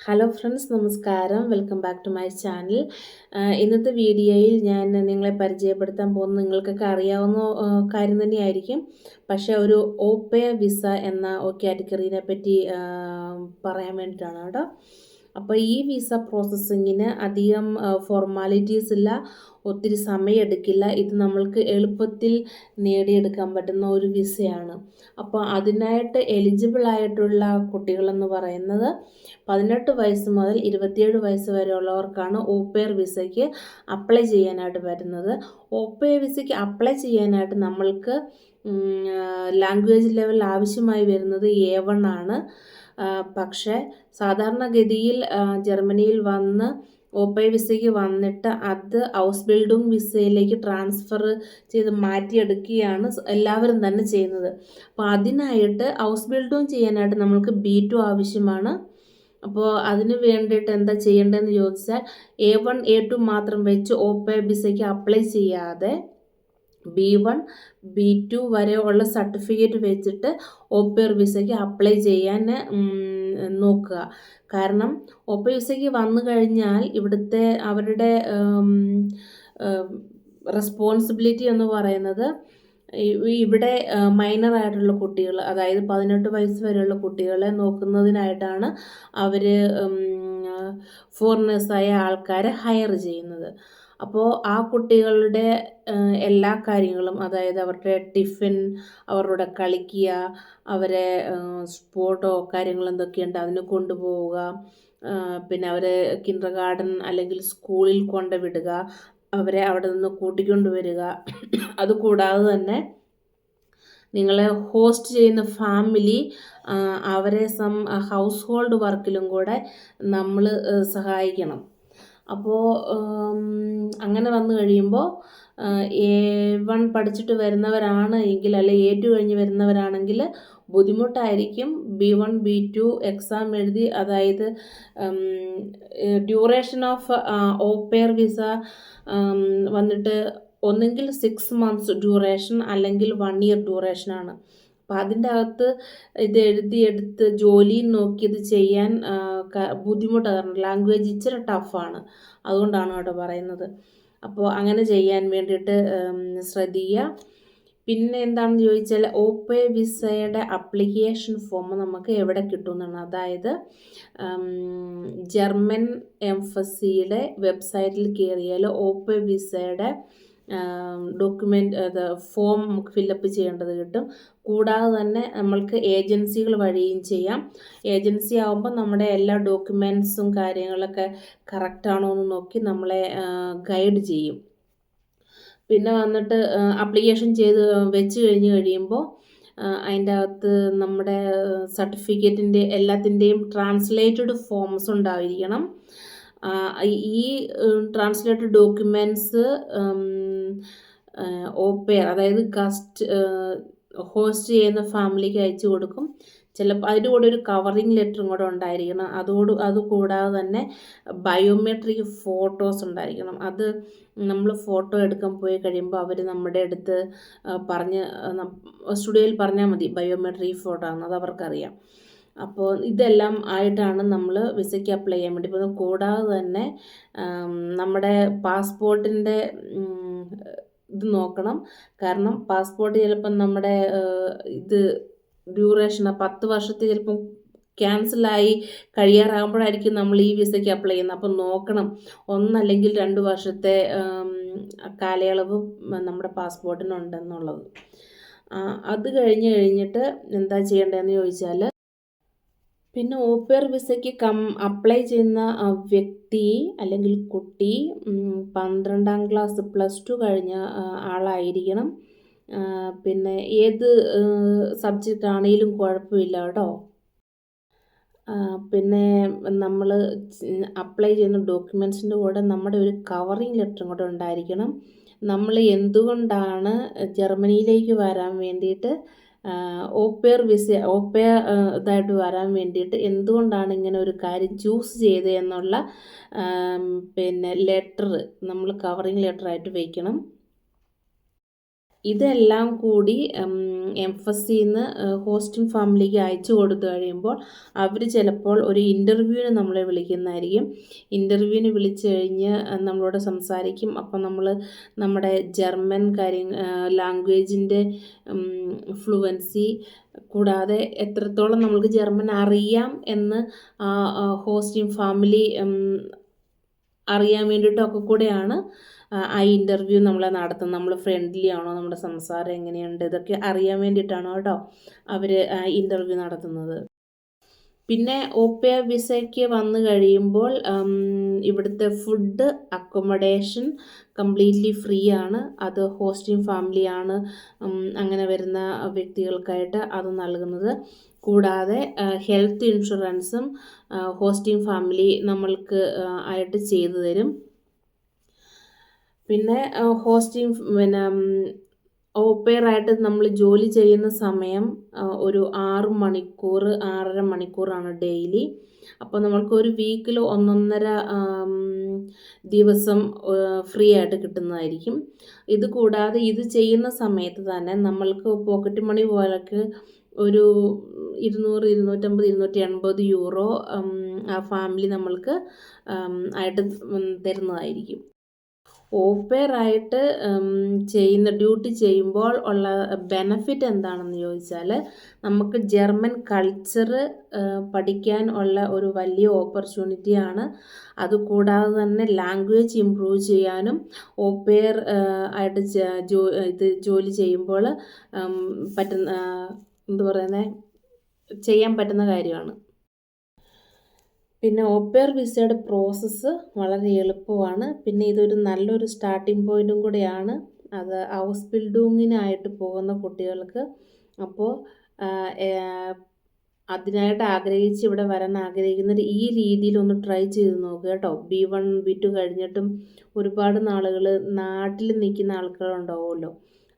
Hello friends, നമസ്കാരം. Welcome back to my channel. ഇന്നത്തെ വീഡിയോയിൽ ഞാൻ നിങ്ങളെ പരിചയപ്പെടുത്താൻ പോകുന്നത് നിങ്ങൾക്കൊക്കെ അറിയാവുന്ന കാര്യം തന്നെയായിരിക്കും. പക്ഷേ ഒരു ഓപ്പയ വിസ എന്ന കാറ്റഗറീനെ പറ്റി പറയാൻ വേണ്ടിയിട്ടാണ് കേട്ടോ. അപ്പോൾ ഈ വിസ പ്രോസസ്സിങ്ങിന് അധികം ഫോർമാലിറ്റീസ് ഇല്ല, ഒത്തിരി സമയമെടുക്കില്ല. ഇത് നമ്മൾക്ക് എളുപ്പത്തിൽ നേടിയെടുക്കാൻ പറ്റുന്ന ഒരു വിസയാണ്. അപ്പോൾ അതിനായിട്ട് എലിജിബിൾ ആയിട്ടുള്ള കുട്ടികളെന്ന് പറയുന്നത് 18 വയസ്സ് മുതൽ 27 വയസ്സ് വരെയുള്ളവർക്കാണ് ഓപ്പയർ വിസയ്ക്ക് അപ്ലൈ ചെയ്യാനായിട്ട് വരുന്നത്. ഓപ്പയർ വിസയ്ക്ക് അപ്ലൈ ചെയ്യാനായിട്ട് നമ്മൾക്ക് ലാംഗ്വേജ് ലെവൽ ആവശ്യമായി വരുന്നത് A1 ആണ്. പക്ഷേ സാധാരണഗതിയിൽ ജർമ്മനിയിൽ വന്ന് ഓപ്പയർ വിസയ്ക്ക് വന്നിട്ട് അത് ഹൗസ് ബിൽഡിംഗ് വിസയിലേക്ക് ട്രാൻസ്ഫർ ചെയ്ത് മാറ്റിയെടുക്കുകയാണ് എല്ലാവരും തന്നെ ചെയ്യുന്നത്. അപ്പോൾ അതിനായിട്ട് ഹൗസ് ബിൽഡിംഗ് ചെയ്യാനായിട്ട് നമ്മൾക്ക് B2 ആവശ്യമാണ്. അപ്പോൾ അതിന് വേണ്ടിയിട്ട് എന്താ ചെയ്യേണ്ടതെന്ന് ചോദിച്ചാൽ A1 A2 മാത്രം വെച്ച് ഓപ്പയർ വിസയ്ക്ക് അപ്ലൈ ചെയ്യാതെ B1 B2 വരെ ഉള്ള സർട്ടിഫിക്കറ്റ് വെച്ചിട്ട് ഓപ്പയർ വിസയ്ക്ക് അപ്ലൈ ചെയ്യാൻ നോക്കുക. കാരണം ഓപ്പയർ വിസയ്ക്ക് വന്നു കഴിഞ്ഞാൽ ഇവിടുത്തെ അവരുടെ റെസ്പോൺസിബിലിറ്റി എന്ന് പറയുന്നത് ഇവിടെ മൈനർ ആയിട്ടുള്ള കുട്ടികൾ, അതായത് 18 വയസ്സ് വരെയുള്ള കുട്ടികളെ നോക്കുന്നതിനായിട്ടാണ് അവർ ഫോറിനേഴ്സായ ആൾക്കാരെ ഹയർ ചെയ്യുന്നത്. അപ്പോൾ ആ കുട്ടികളുടെ എല്ലാ കാര്യങ്ങളും, അതായത് അവരുടെ ടിഫിൻ, അവരുടെ കളിക്കുക, അവരെ സ്പോർട്ടോ കാര്യങ്ങൾ എന്തൊക്കെയുണ്ട് അതിന് കൊണ്ടുപോവുക, പിന്നെ അവരെ കിൻഡർ ഗാർഡൻ അല്ലെങ്കിൽ സ്കൂളിൽ കൊണ്ടുവിടുക, അവരെ അവിടെ നിന്ന് കൂട്ടിക്കൊണ്ടുവരിക. അതുകൂടാതെ തന്നെ നിങ്ങളെ ഹോസ്റ്റ് ചെയ്യുന്ന ഫാമിലി അവരെ ഹൗസ് ഹോൾഡ് വർക്കിലും കൂടെ നമ്മൾ സഹായിക്കണം. അപ്പോൾ അങ്ങനെ വന്നു കഴിയുമ്പോൾ A1 പഠിച്ചിട്ട് വരുന്നവരാണ് എങ്കിൽ, അല്ലെങ്കിൽ A2 കഴിഞ്ഞ് വരുന്നവരാണെങ്കിൽ ബുദ്ധിമുട്ടായിരിക്കും. B1 B2 എക്സാം എഴുതി, അതായത് ഡ്യൂറേഷൻ ഓഫ് ഓപ്പയർ വിസ വന്നിട്ട് ഒന്നെങ്കിൽ 6 മന്ത്സ് ഡ്യൂറേഷൻ അല്ലെങ്കിൽ 1 ഇയർ ഡ്യൂറേഷനാണ്. അപ്പോൾ അതിൻ്റെ അകത്ത് ഇത് എഴുതിയെടുത്ത് ജോലി നോക്കി ഇത് ചെയ്യാൻ ബുദ്ധിമുട്ടാണ്. കാരണം ലാംഗ്വേജ് ഇച്ചിരി ടഫാണ്, അതുകൊണ്ടാണ് കേട്ടോ പറയുന്നത്. അപ്പോൾ അങ്ങനെ ചെയ്യാൻ വേണ്ടിയിട്ട് ശ്രദ്ധിക്കുക. പിന്നെ എന്താണെന്ന് ചോദിച്ചാൽ ഓപ്പയർ വിസയുടെ അപ്ലിക്കേഷൻ ഫോം നമുക്ക് എവിടെ കിട്ടുമെന്നാണ്. അതായത് ജർമ്മൻ എംബസിയുടെ വെബ്സൈറ്റിൽ കയറിയാൽ ഓപ്പയർ വിസയുടെ ഡോക്യുമെൻ്റ് ഫോം നമുക്ക് ഫില്ലപ്പ് ചെയ്യേണ്ടത് കിട്ടും. കൂടാതെ തന്നെ നമ്മൾക്ക് ഏജൻസികൾ വഴിയും ചെയ്യാം. ഏജൻസി ആകുമ്പോൾ നമ്മുടെ എല്ലാ ഡോക്യുമെൻറ്റ്സും കാര്യങ്ങളൊക്കെ കറക്റ്റാണോ എന്ന് നോക്കി നമ്മളെ ഗൈഡ് ചെയ്യും. പിന്നെ വന്നിട്ട് അപ്ലിക്കേഷൻ ചെയ്ത് വെച്ച് കഴിയുമ്പോൾ അതിൻ്റെ അകത്ത് നമ്മുടെ സർട്ടിഫിക്കറ്റിൻ്റെ എല്ലാത്തിൻ്റെയും ട്രാൻസ്ലേറ്റഡ് ഫോംസ് ഉണ്ടായിരിക്കണം. ഈ ട്രാൻസ്ലേറ്റഡ് ഡോക്യുമെൻറ്റ്സ് ഓപ്പയർ, അതായത് ഹോസ്റ്റ് ചെയ്യുന്ന ഫാമിലിക്ക് അയച്ചു കൊടുക്കും. ചിലപ്പോൾ അതിൻ്റെ കൂടെ ഒരു കവറിങ് ലെറ്ററും കൂടെ ഉണ്ടായിരിക്കണം. അതുകൂടാതെ തന്നെ ബയോമെട്രിക് ഫോട്ടോസ് ഉണ്ടായിരിക്കണം. അത് നമ്മൾ ഫോട്ടോ എടുക്കാൻ പോയി കഴിയുമ്പോൾ അവർ നമ്മുടെ അടുത്ത് സ്റ്റുഡിയോയിൽ പറഞ്ഞാൽ മതി ബയോമെട്രിക് ഫോട്ടോ ആണ്, അത് അവർക്കറിയാം. അപ്പോൾ ഇതെല്ലാം ആയിട്ടാണ് നമ്മൾ വിസയ്ക്ക് അപ്ലൈ ചെയ്യാൻ വേണ്ടി പോകുന്നത്. കൂടാതെ തന്നെ നമ്മുടെ പാസ്പോർട്ടിൻ്റെ ഇത് നോക്കണം. കാരണം പാസ്പോർട്ട് ചിലപ്പം നമ്മുടെ ഇത് ഡ്യൂറേഷൻ 10 വർഷത്തെ ചിലപ്പം ക്യാൻസലായി കഴിയാറാകുമ്പോഴായിരിക്കും നമ്മൾ ഈ വിസയ്ക്ക് അപ്ലൈ ചെയ്യുന്നത്. അപ്പം നോക്കണം, 1 അല്ലെങ്കിൽ 2 വർഷത്തെ കാലയളവ് നമ്മുടെ പാസ്പോർട്ടിനുണ്ടെന്നുള്ളത്. അത് കഴിഞ്ഞിട്ട് എന്താ ചെയ്യേണ്ടതെന്ന് ചോദിച്ചാൽ, പിന്നെ ഓപ്പയർ വിസയ്ക്ക് അപ്ലൈ ചെയ്യുന്ന വ്യക്തി അല്ലെങ്കിൽ കുട്ടി 12ാം ക്ലാസ് +2 കഴിഞ്ഞ ആളായിരിക്കണം. പിന്നെ ഏത് സബ്ജക്റ്റ് ആണെങ്കിലും കുഴപ്പമില്ല കേട്ടോ. പിന്നെ നമ്മൾ അപ്ലൈ ചെയ്യുന്ന ഡോക്യുമെൻറ്റ്സിൻ്റെ കൂടെ നമ്മുടെ ഒരു കവറിങ് ലെറ്ററും കൂടെ ഉണ്ടായിരിക്കണം. നമ്മൾ എന്തുകൊണ്ടാണ് ജർമ്മനിയിലേക്ക് വരാൻ വേണ്ടിയിട്ട് ഓപ്പയർ ഇതായിട്ട് വരാൻ വേണ്ടിയിട്ട് എന്തുകൊണ്ടാണ് ഇങ്ങനെ ഒരു കാര്യം ചൂസ് ചെയ്തത് എന്നുള്ള പിന്നെ ലെറ്റർ നമ്മൾ കവറിങ് ലെറ്ററായിട്ട് വയ്ക്കണം. ഇതെല്ലാം കൂടി എംഫസിന്ന് ഹോസ്റ്റിംഗ് ഫാമിലിക്ക് അയച്ചു കൊടുത്തു കഴിയുമ്പോൾ അവർ ചിലപ്പോൾ ഒരു ഇൻ്റർവ്യൂവിന് നമ്മളെ വിളിക്കുന്നതായിരിക്കും. ഇൻ്റർവ്യൂവിന് വിളിച്ചു കഴിഞ്ഞ് നമ്മളോട് സംസാരിക്കും. അപ്പം നമ്മൾ നമ്മുടെ ജർമ്മൻ ലാംഗ്വേജിൻ്റെ ഫ്ലുവൻസി കൂടാതെ എത്രത്തോളം നമുക്ക് ജർമ്മൻ അറിയാം എന്ന് ഹോസ്റ്റിംഗ് ഫാമിലി അറിയാൻ വേണ്ടിയിട്ടൊക്കെ കൂടെയാണ് ആ ഇൻ്റർവ്യൂ നമ്മളെ നടത്തുന്നത്. നമ്മൾ ഫ്രണ്ട്ലി ആണോ, നമ്മുടെ സംസാരം എങ്ങനെയുണ്ട്, ഇതൊക്കെ അറിയാൻ വേണ്ടിയിട്ടാണ് കേട്ടോ അവർ ഇൻ്റർവ്യൂ നടത്തുന്നത്. പിന്നെ ഓപ്പയ വിസയ്ക്ക് വന്നു കഴിയുമ്പോൾ ഇവിടുത്തെ ഫുഡ് അക്കോമഡേഷൻ കംപ്ലീറ്റ്ലി ഫ്രീ ആണ്. അത് ഹോസ്റ്റിംഗ് ഫാമിലിയാണ് അങ്ങനെ വരുന്ന വ്യക്തികൾക്കായിട്ട് അത് നൽകുന്നത്. കൂടാതെ ഹെൽത്ത് ഇൻഷുറൻസും ഹോസ്റ്റിംഗ് ഫാമിലി നമ്മൾക്ക് ആയിട്ട് ചെയ്തു തരും. പിന്നെ ഓപ്പയറായിട്ട് നമ്മൾ ജോലി ചെയ്യുന്ന സമയം ഒരു 6 മണിക്കൂർ 6.5 മണിക്കൂറാണ് ഡെയിലി. അപ്പോൾ നമ്മൾക്ക് ഒരു വീക്കിൽ 1.5 ദിവസം ഫ്രീ ആയിട്ട് കിട്ടുന്നതായിരിക്കും. ഇത് കൂടാതെ ഇത് ചെയ്യുന്ന സമയത്ത് തന്നെ നമ്മൾക്ക് പോക്കറ്റ് മണി പോലൊക്കെ ഒരു 200, 250, 280 യൂറോ ആ ഫാമിലി നമ്മൾക്ക് ആയിട്ട് തരുന്നതായിരിക്കും. ഓപ്പയറായിട്ട് ഡ്യൂട്ടി ചെയ്യുമ്പോൾ ഉള്ള ബെനഫിറ്റ് എന്താണെന്ന് ചോദിച്ചാൽ, നമുക്ക് ജർമ്മൻ കൾച്ചർ പഠിക്കാൻ ഉള്ള ഒരു വലിയ ഓപ്പർച്യൂണിറ്റിയാണ്. അതുകൂടാതെ തന്നെ ലാംഗ്വേജ് ഇമ്പ്രൂവ് ചെയ്യാനും ഓപ്പയർ ആയിട്ട് ജോലി ചെയ്യുമ്പോൾ ചെയ്യാൻ പറ്റുന്ന കാര്യമാണ്. പിന്നെ ഓപ്പയർ വിസയുടെ പ്രോസസ്സ് വളരെ എളുപ്പമാണ്. പിന്നെ ഇതൊരു നല്ലൊരു സ്റ്റാർട്ടിംഗ് പോയിൻറ്റും കൂടെയാണ്. അത് ഔസ്ബിൽഡിങ്ങിനായിട്ട് പോകുന്ന കുട്ടികൾക്ക്. അപ്പോൾ അതിനായിട്ട് ആഗ്രഹിച്ച് ഇവിടെ വരാൻ ആഗ്രഹിക്കുന്നവർ ഈ രീതിയിലൊന്ന് ട്രൈ ചെയ്ത് നോക്കുക കേട്ടോ. B1 B2 കഴിഞ്ഞിട്ടും ഒരുപാട് നാളുകൾ നാട്ടിൽ നിൽക്കുന്ന ആൾക്കാരുണ്ടാവുമല്ലോ.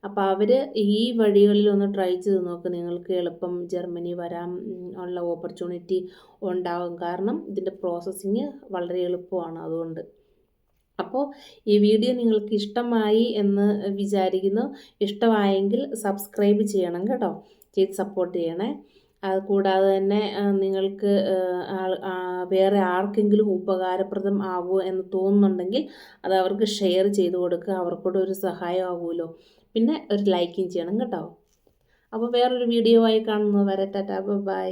അപ്പോൾ അവർ ഈ വഴികളിലൊന്ന് ട്രൈ ചെയ്ത് നോക്കുക. നിങ്ങൾക്ക് എളുപ്പം ജർമ്മനി വരാൻ ഉള്ള ഓപ്പർച്യൂണിറ്റി ഉണ്ടാകും. കാരണം ഇതിൻ്റെ പ്രോസസ്സിങ് വളരെ എളുപ്പമാണ് അതുകൊണ്ട്. അപ്പോൾ ഈ വീഡിയോ നിങ്ങൾക്ക് ഇഷ്ടമായി എന്ന് വിചാരിക്കുന്നു. ഇഷ്ടമായെങ്കിൽ സബ്സ്ക്രൈബ് ചെയ്യണം കേട്ടോ, ചെയ്ത് സപ്പോർട്ട് ചെയ്യണേ. അതുകൂടാതെ തന്നെ നിങ്ങൾക്ക് വേറെ ആർക്കെങ്കിലും ഉപകാരപ്രദം ആകുമോ എന്ന് തോന്നുന്നുണ്ടെങ്കിൽ അത് അവർക്ക് ഷെയർ ചെയ്ത് കൊടുക്കുക. അവർക്കൂടെ ഒരു സഹായം ആകുമല്ലോ. പിന്നെ ഒരു ലൈക്കും ചെയ്യണം കേട്ടോ. അപ്പോൾ വേറൊരു വീഡിയോ ആയി കാണുന്നത് വരെ ടാറ്റാ ബൈ.